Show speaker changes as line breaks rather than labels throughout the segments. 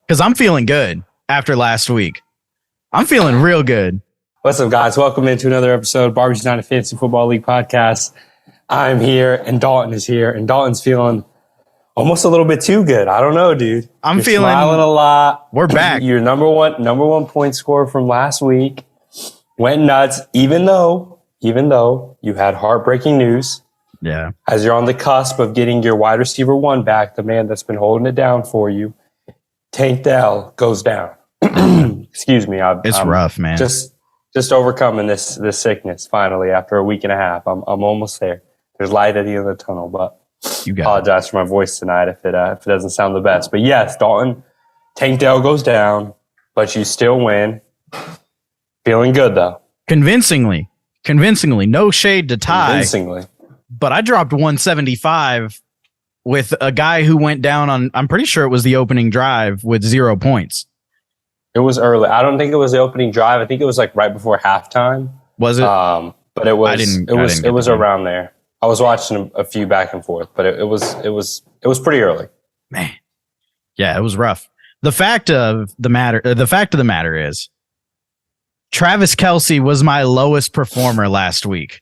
Because I'm feeling good after last week. I'm feeling real good.
What's up, guys? Welcome into another episode of Barbers United Fantasy Football League podcast. I'm here, and Dalton is here, and Dalton's feeling almost a little bit too good. I don't know, dude.
You're feeling
smiling a lot.
We're back.
Your number one point scorer from last week went nuts, even though you had heartbreaking news.
Yeah.
As you're on the cusp of getting your wide receiver one back, the man that's been holding it down for you, Dell goes down. Excuse me.
It's rough, man.
Just overcoming this sickness finally after a week and a half. I'm almost there. There's light at the end of the tunnel, but apologize for my voice tonight if it doesn't sound the best. But yes, Dalton, Dell goes down, but you still win. Feeling good though.
Convincingly. No shade to Ty.
Convincingly.
But I dropped 175 with a guy who went down on, I'm pretty sure it was the opening drive with 0 points.
It was early. I don't think it was the opening drive. I think it was like right before halftime.
Was it?
But it was around there. I was watching a few back and forth, but it was pretty early.
Man. Yeah, it was rough. The fact of the matter is Travis Kelce was my lowest performer last week.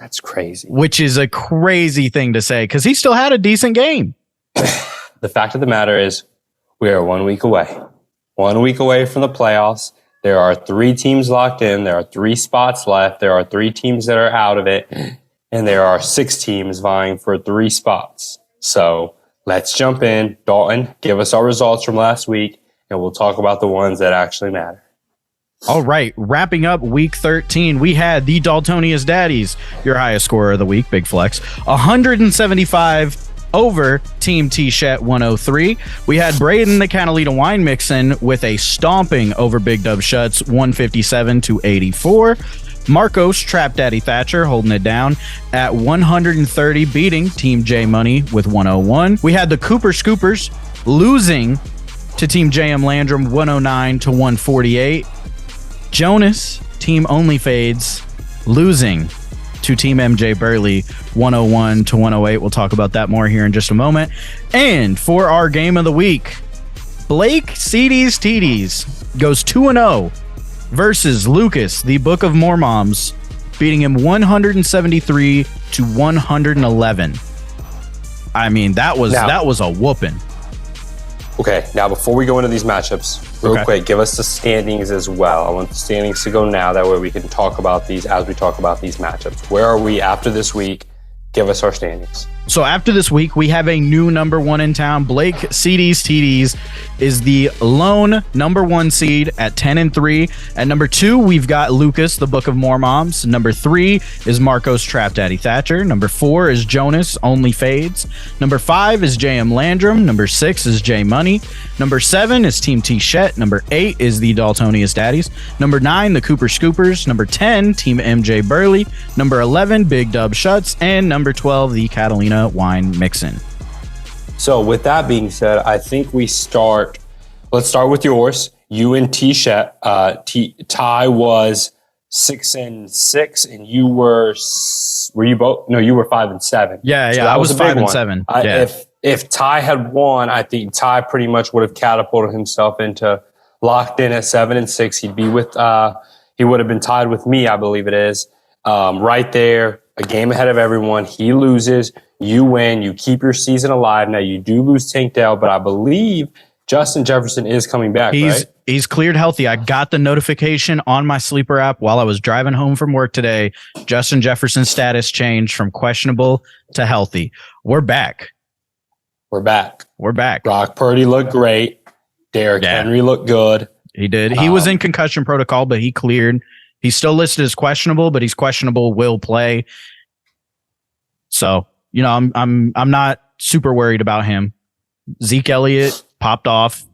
That's crazy.
Which is a crazy thing to say because he still had a decent game.
The fact of the matter is we are 1 week away. 1 week away from the playoffs. There are 3 teams locked in. There are 3 spots left. There are 3 teams that are out of it. And there are 6 teams vying for 3 spots. So let's jump in. Dalton, give us our results from last week, and we'll talk about the ones that actually matter.
All right, wrapping up week 13, we had the Daltonius Daddies, your highest scorer of the week, big flex, 175 over Team T-Shet 103. We had Braden the Catalina Wine Mixin with a stomping over Big Dub Shuts 157 to 84. Marcos Trap Daddy Thatcher holding it down at 130, beating Team J Money with 101. We had the Cooper Scoopers losing to Team JM Landrum 109 to 148. Jonas, Team Only Fades, losing to Team MJ Burley, 101 to 108. We'll talk about that more here in just a moment. And for our game of the week, Blake CD's TDs goes 2-0 versus Lucas, the Book of Mormoms, beating him 173 to 111. I mean, that was a whooping.
Okay, now before we go into these matchups, real quick, give us the standings as well. I want the standings to go now. That way we can talk about these as we talk about these matchups. Where are we after this week? Give us our standings.
So after this week, we have a new number 1 in town. Blake CD's TDs is the lone number 1 seed at 10-3. At number 2, we've got Lucas, the Book of Mormoms. Number 3 is Marcos Trap Daddy Thatcher. Number 4 is Jonas, Only Fades. Number 5 is JM Landrum. Number 6 is J Money. Number 7 is Team T-Shet. Number 8 is the Daltonius Daddies. Number 9, the Cooper Scoopers. Number 10, Team MJ Burley. Number 11, Big Dub Shuts. And number 12, the Catalina Wine Mixin.
So with that being said, I think let's start with yours. You and T-Shet, Ty was 6-6 and you were you both? No, you were 5-7.
Yeah.
So
I was 5-7.
If Ty had won, I think Ty pretty much would have catapulted himself into locked in at 7-6. He'd be with, he would have been tied with me, I believe it is, right there. A game ahead of everyone. He loses. You win. You keep your season alive. Now, you do lose Tank Dell, but I believe Justin Jefferson is coming back, right?
He's cleared healthy. I got the notification on my sleeper app while I was driving home from work today. Justin Jefferson's status changed from questionable to healthy. We're back. Brock
Purdy looked great. Derrick Henry looked good.
He did. He was in concussion protocol, but he cleared. He's still listed as questionable, but he's questionable, will play. So, I'm not super worried about him. Zeke Elliott popped off.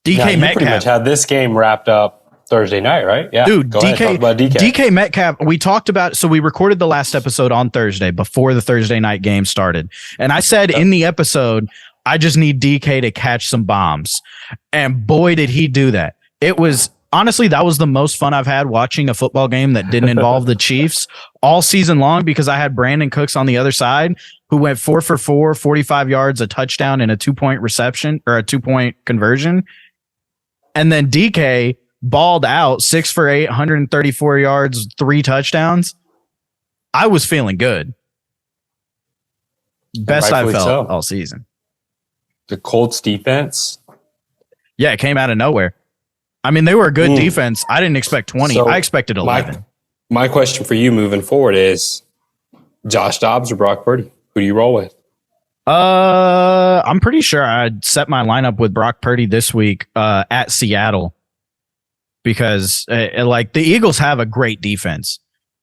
DK Metcalf
pretty much had this game wrapped up Thursday night, right? Yeah.
Dude, DK Metcalf, we talked about, so we recorded the last episode on Thursday before the Thursday night game started. And I said in the episode, I just need DK to catch some bombs. And boy, did he do that. It was honestly, that was the most fun I've had watching a football game that didn't involve the Chiefs all season long because I had Brandon Cooks on the other side. who went 4 for 4, 45 yards, a touchdown, and a 2-point reception or a 2-point conversion. And then DK balled out 6 for 8, 134 yards, 3 touchdowns. I was feeling good. Best I felt all season.
The Colts defense.
Yeah, it came out of nowhere. I mean, they were a good defense. I didn't expect 20. So I expected 11.
My question for you moving forward is Josh Dobbs or Brock Purdy? Who do you roll with?
I'm pretty sure I'd set my lineup with Brock Purdy this week at Seattle because like the Eagles have a great defense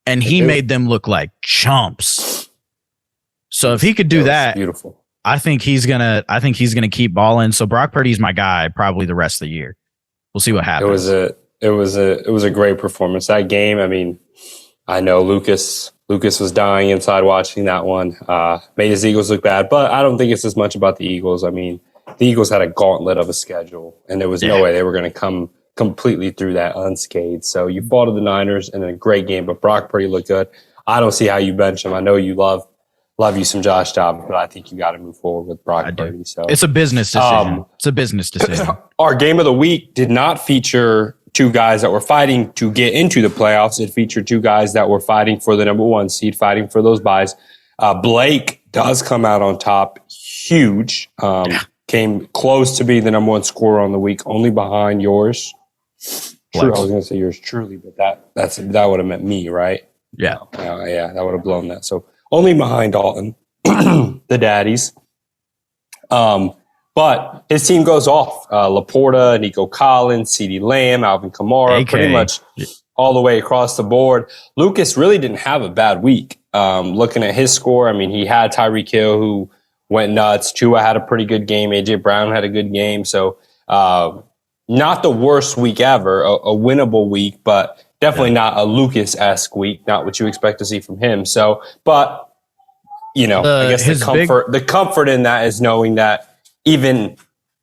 and he made them look like chumps. So if he could do that,
beautiful.
I think he's gonna keep balling. So Brock Purdy's my guy probably the rest of the year. We'll see what happens.
It was a great performance. That game, I mean, I know Lucas was dying inside watching that one. Made his Eagles look bad, but I don't think it's as much about the Eagles. I mean, the Eagles had a gauntlet of a schedule, and there was no way they were going to come completely through that unscathed. So you fall to the Niners in a great game, but Brock Purdy looked good. I don't see how you bench him. I know you love you some Josh Dobbs, but I think you got to move forward with Brock Purdy. So
it's a business decision. It's a business decision.
Our game of the week did not feature two guys that were fighting to get into the playoffs. It featured two guys that were fighting for the number 1 seed, fighting for those buys. Blake does come out on top, huge. Came close to being the number 1 scorer on the week, only behind yours. True, I was going to say yours truly, but that would have meant me, right?
Yeah.
Yeah, that would have blown that. So only behind Dalton, the daddies. But his team goes off. Laporta, Nico Collins, CeeDee Lamb, Alvin Kamara, pretty much all the way across the board. Lucas really didn't have a bad week. Looking at his score, I mean, he had Tyreek Hill, who went nuts. Tua had a pretty good game. A.J. Brown had a good game. So not the worst week ever, a winnable week, but definitely not a Lucas-esque week, not what you expect to see from him. So, but, you know, I guess the comfort in that is knowing that even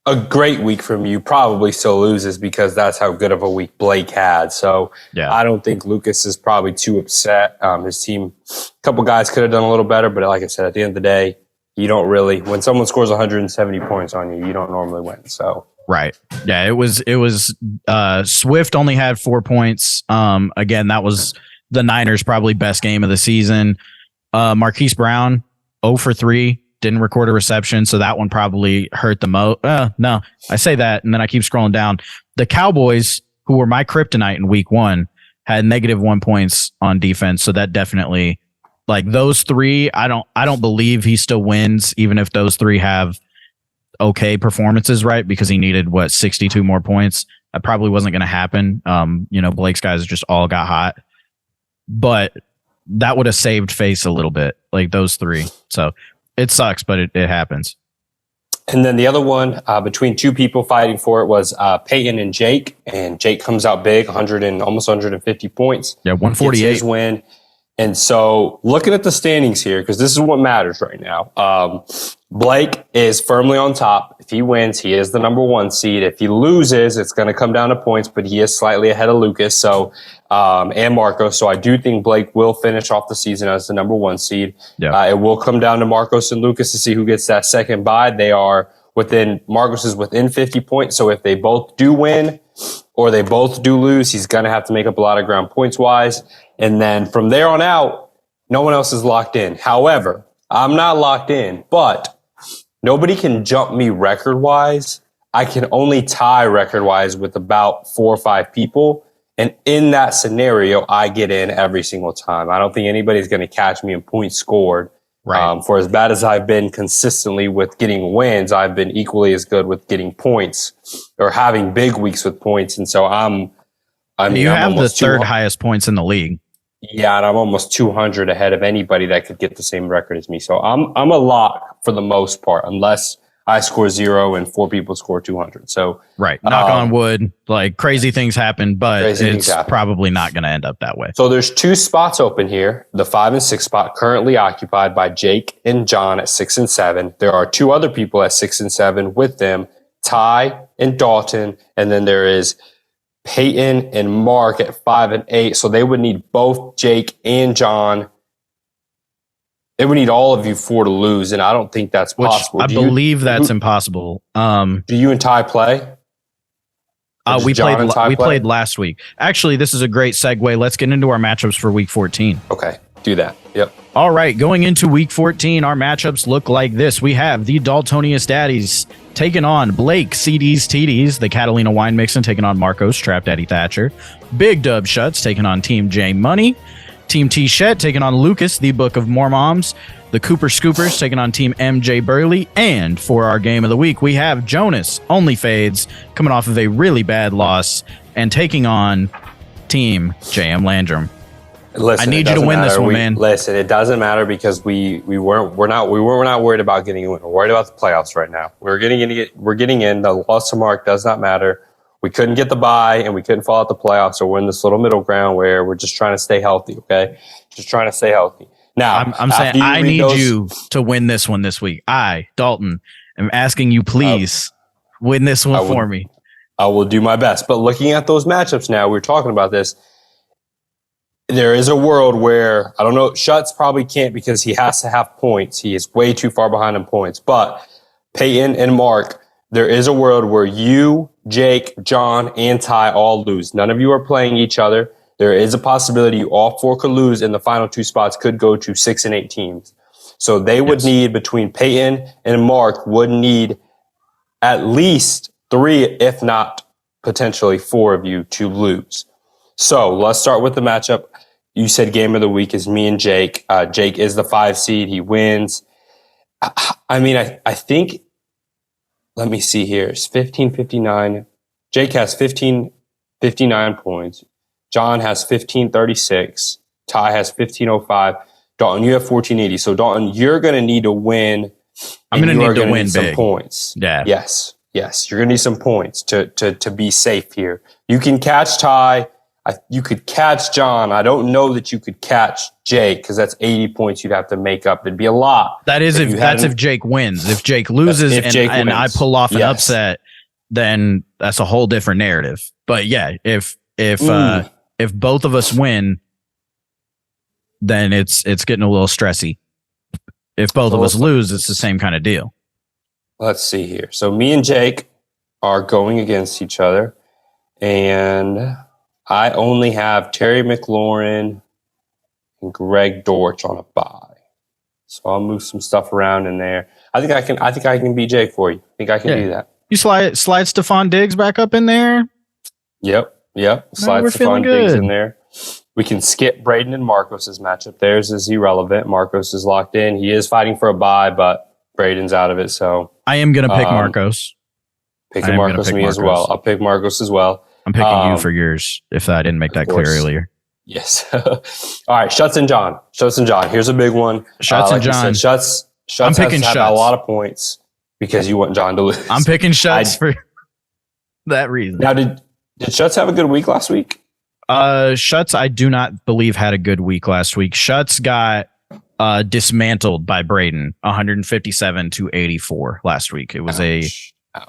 a great week from you probably still loses because that's how good of a week Blake had. So I don't think Lucas is probably too upset. His team, a couple guys could have done a little better, but like I said, at the end of the day, you don't really, when someone scores 170 points on you, you don't normally win. So.
Right. Yeah, it was Swift only had 4 points. Again, that was the Niners' probably best game of the season. Marquise Brown, 0 for 3. Didn't record a reception, so that one probably hurt the most. No, I say that, and then I keep scrolling down. The Cowboys, who were my kryptonite in week 1, had -1 points on defense, so that definitely, like those 3, I don't believe he still wins, even if those 3 have okay performances, right? Because he needed 62 more points. That probably wasn't going to happen. Blake's guys just all got hot, but that would have saved face a little bit, like those 3. So. It sucks, but it happens.
And then the other one between two people fighting for it was Peyton and Jake. And Jake comes out big, almost 150 points.
Yeah, 148.
Gets his win. And so looking at the standings here, because this is what matters right now. Blake is firmly on top. If he wins, he is the number 1 seed. If he loses, it's going to come down to points, but he is slightly ahead of Lucas. So, and Marcos. So I do think Blake will finish off the season as the number 1 seed. Yeah. It will come down to Marcos and Lucas to see who gets that second bye. Marcos is within 50 points. So if they both do win or they both do lose, he's going to have to make up a lot of ground points wise. And then from there on out, no one else is locked in. However, I'm not locked in, but nobody can jump me record-wise. I can only tie record-wise with about 4 or 5 people. And in that scenario, I get in every single time. I don't think anybody's going to catch me in points scored. Right. For as bad as I've been consistently with getting wins, I've been equally as good with getting points or having big weeks with points. And so I'm
have the third highest points in the league.
Yeah, and I'm almost 200 ahead of anybody that could get the same record as me. So I'm a lock for the most part, unless I score 0 and 4 people score 200. So
right, knock on wood, like crazy things happen, but it's probably not going to end up that way.
So there's 2 spots open here. The 5 and 6 spot currently occupied by Jake and John at 6 and 7. There are 2 other people at 6 and 7 with them, Ty and Dalton, and then there is Peyton and Mark at 5 and 8. So they would need both Jake and John It would need all of you four to lose, and I don't think that's possible.
I believe that's impossible.
Do you and Ty play?
We played last week. Actually, this is a great segue. Let's get into our matchups for week 14.
Okay, do that. Yep.
All right, going into week 14, our matchups look like this. We have the Daltonius Daddies taking on Blake, CDs, TDs, the Catalina Wine Mixin taking on Marcos, Trap Daddy Thatcher. Big Dub Shuts taking on Team J Money. Team T Shet taking on Lucas, the Book of Mormoms. The Cooper Scoopers taking on Team MJ Burley. And for our game of the week, we have Jonas, Only Fades, coming off of a really bad loss and taking on Team JM Landrum.
Listen,
I need you to win this one, man.
Listen, it doesn't matter because we're not worried about getting in. We're worried about the playoffs right now. We're getting in. The loss to Mark does not matter. We couldn't get the bye and we couldn't fall out the playoffs, so we're in this little middle ground where we're just trying to stay healthy. Okay, just trying to stay healthy. Now,
I'm saying I need you to win this one this week. I, Dalton, am asking you, please win this one for me.
I will do my best. But looking at those matchups now, we're talking about this. There is a world where, I don't know, Shuts probably can't because he has to have points. He is way too far behind in points. But Peyton and Mark, there is a world where you, Jake, John, and Ty all lose. None of you are playing each other. There is a possibility you all four could lose, and the final two spots could go to 6 and 8 teams. So they would need, between Peyton and Mark, would need at least 3, if not potentially 4 of you to lose. So let's start with the matchup. You said game of the week is me and Jake. Jake is the 5 seed. He wins. I think, let me see here. It's 1559. Jake has 1559 points. John has 1536. Ty has 1505. Dalton, you have 1480. So Dalton, you're going to need to win.
I'm going to need to win
some
big.
Points.
Yeah.
Yes. You're going to need some points to be safe here. You can catch Ty. You could catch John. I don't know that you could catch Jake because that's 80 points you'd have to make up. It'd be a lot.
That is if Jake wins. If Jake loses and I pull off an upset, then that's a whole different narrative. But yeah, if both of us win, then it's getting a little stressy. If both of us lose, it's the same kind of deal.
Let's see here. So me and Jake are going against each other, and I only have Terry McLaurin and Greg Dortch on a bye. So I'll move some stuff around in there. I think I can beat Jake for you. I think I can do that.
You slide Stephon Diggs back up in there?
Yep. Slide Stephon Diggs in there. We can skip Braden and Marcos' matchup. Theirs is irrelevant. Marcos is locked in. He is fighting for a bye, but Braden's out of it. So
I am going to pick Marcos.
Picking Marcos me as well. I'll pick Marcos as well.
I'm picking you for yours, if I didn't make that clear earlier.
Yes. All right, Shuts and John. Here's a big one.
Shuts and John.
Shuts I'm picking has a lot of points because you want John to lose.
I'm picking Shuts for that reason.
Now, did Shuts have a good week last week?
Shuts, I do not believe, had a good week last week. Shuts got dismantled by Braden, 157-84 last week. It was a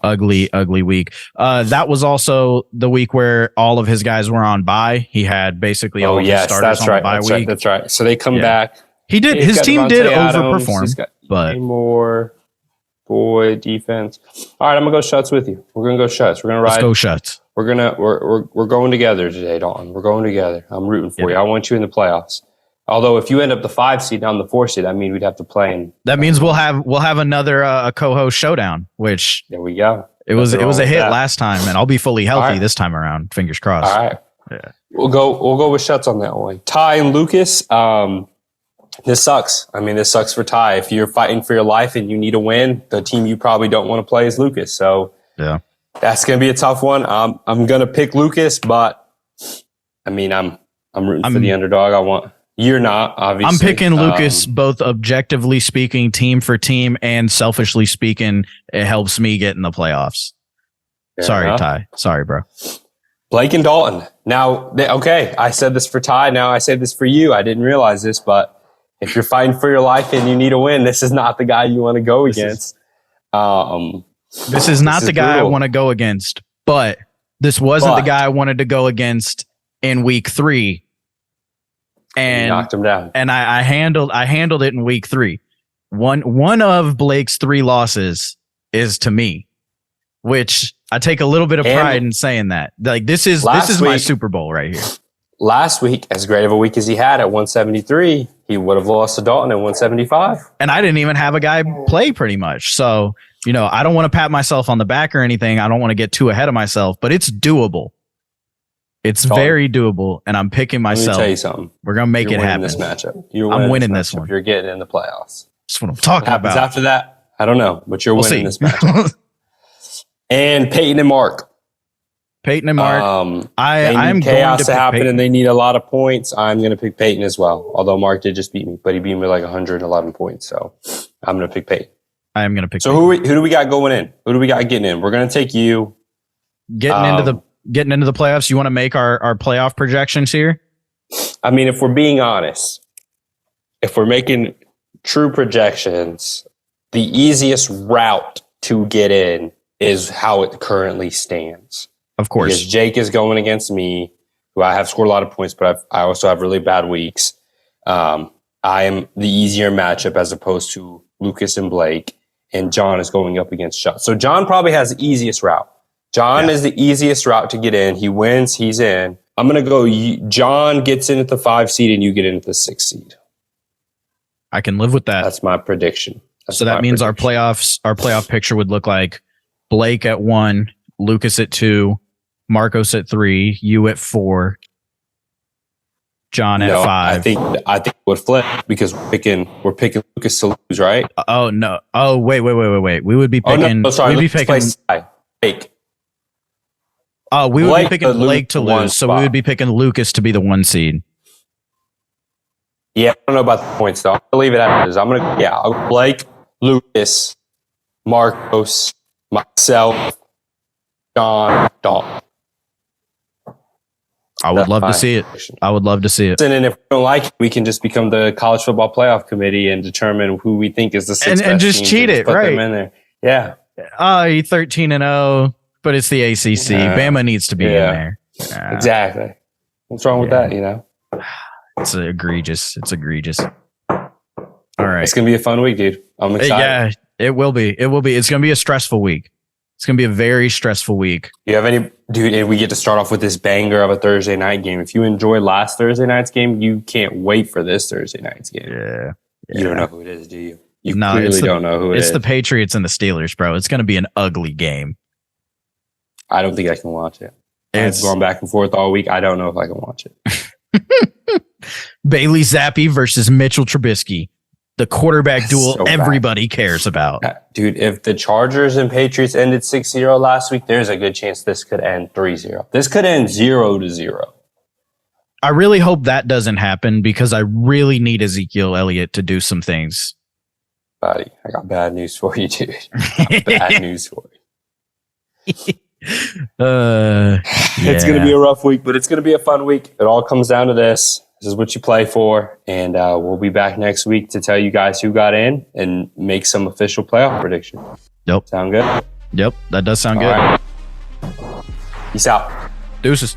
ugly week. That was also the week where all of his guys were on bye. He had basically all of his starters on bye week.
That's right. So they come back.
He did. His team did overperform. But
more boy defense. All right, I'm gonna go Shuts with you. We're gonna go Shuts. We're gonna ride.
Let's go Shuts.
We're going together today, Dalton. We're going together. I'm rooting for you. I want you in the playoffs. Although if you end up the 5 seed, I'm the 4 seed. I mean, we'd have to play. And
that means we'll have another co-host showdown. Which
there we go.
It was a hit last time, and I'll be fully healthy this time around. Fingers crossed.
All right. Yeah. We'll go with Shuts on that one. Ty and Lucas. This sucks. I mean, this sucks for Ty. If you're fighting for your life and you need a win, the team you probably don't want to play is Lucas. So
yeah,
that's gonna be a tough one. I'm gonna pick Lucas, but I mean, I'm rooting for the underdog. You're not, obviously.
I'm picking Lucas, both objectively speaking, team for team, and selfishly speaking, it helps me get in the playoffs. Sorry, enough. Ty. Sorry, bro.
Blake and Dalton. Now, I said this for Ty. Now I say this for you. I didn't realize this, but if you're fighting for your life and you need a win, this is not the guy you want to go against.
This is not the guy I want to go against, but this wasn't the guy I wanted to go against in week 3. and
knocked him down.
And I handled it in week 3. One of Blake's 3 losses is to me, which I take a little bit of pride in saying that. Like this is my Super Bowl right here.
Last week, as great of a week as he had at 173, he would have lost to Dalton at 175.
And I didn't even have a guy play pretty much. So, I don't want to pat myself on the back or anything. I don't want to get too ahead of myself, but it's doable. It's very doable, and I'm picking myself.
Let me tell you something.
We're going to make it happen.
This matchup.
I'm winning this one.
You're getting in the playoffs.
That's what I'm talking about.
What happens after that? I don't know, but you're winning this matchup. And Peyton and Mark.
I'm
chaos to happen,
Peyton.
and they need a lot of points. I'm going to pick Peyton as well. Although Mark did just beat me, but he beat me like 111 points. So I'm going to pick Peyton.
I am going to pick.
So who do we got going in? Who do we got getting in? We're going to take you.
Getting into the playoffs. You want to make our playoff projections here?
I mean, if we're being honest, if we're making true projections, the easiest route to get in is how it currently stands.
Of course.
Because Jake is going against me, who I have scored a lot of points, but I also have really bad weeks. I am the easier matchup as opposed to Lucas and Blake, and John is going up against Sean. So John probably has the easiest route. John is the easiest route to get in. He wins. He's in. I'm going to go John gets in at the 5 seed and you get in at the 6 seed.
I can live with that.
That's my prediction.
So that means our playoff picture would look like Blake at 1, Lucas at 2, Marcos at 3, you at 4, John at 5.
I think it would flip because we're picking Lucas to lose, right?
Oh no. Oh wait. We would be picking
sorry.
We'd be picking
Blake.
Oh, we would be picking Blake to lose, so we would be picking Lucas to be the 1 seed.
Yeah, I don't know about the points though. I'll leave it as it is. I'll go Blake, Lucas, Marcos, myself, John, Dalton.
I would love to see it.
And if we don't like it, we can just become the college football playoff committee and determine who we think is the 6 best
and just cheat it,
put
right?
them in there. Yeah.
You're 13-0, but it's the ACC. Bama needs to be in there.
Exactly. What's wrong with that?
It's egregious. All right.
It's gonna be a fun week, dude. I'm excited.
Yeah, it will be. It's gonna be a stressful week. It's gonna be a very stressful week.
You have any, dude? And we get to start off with this banger of a Thursday night game. If you enjoyed last Thursday night's game, you can't wait for this Thursday night's game.
Yeah.
You don't know who it is, do you? You clearly don't know who it is.
It's the Patriots and the Steelers, bro. It's gonna be an ugly game.
I don't think I can watch it. It's going back and forth all week. I don't know if I can watch it.
Bailey Zappi versus Mitchell Trubisky. The quarterback duel everybody cares about.
Dude, if the Chargers and Patriots ended 6-0 last week, there's a good chance this could end 3-0. This could end 0-0.
I really hope that doesn't happen because I really need Ezekiel Elliott to do some things.
Buddy, I got bad news for you, dude. Bad news for you. It's going to be a rough week, but it's going to be a fun week. It all comes down to this. This is what you play for. And we'll be back next week to tell you guys who got in and make some official playoff predictions.
Yep.
Sound good?
Yep, that does sound good.
Right. Peace out.
Deuces.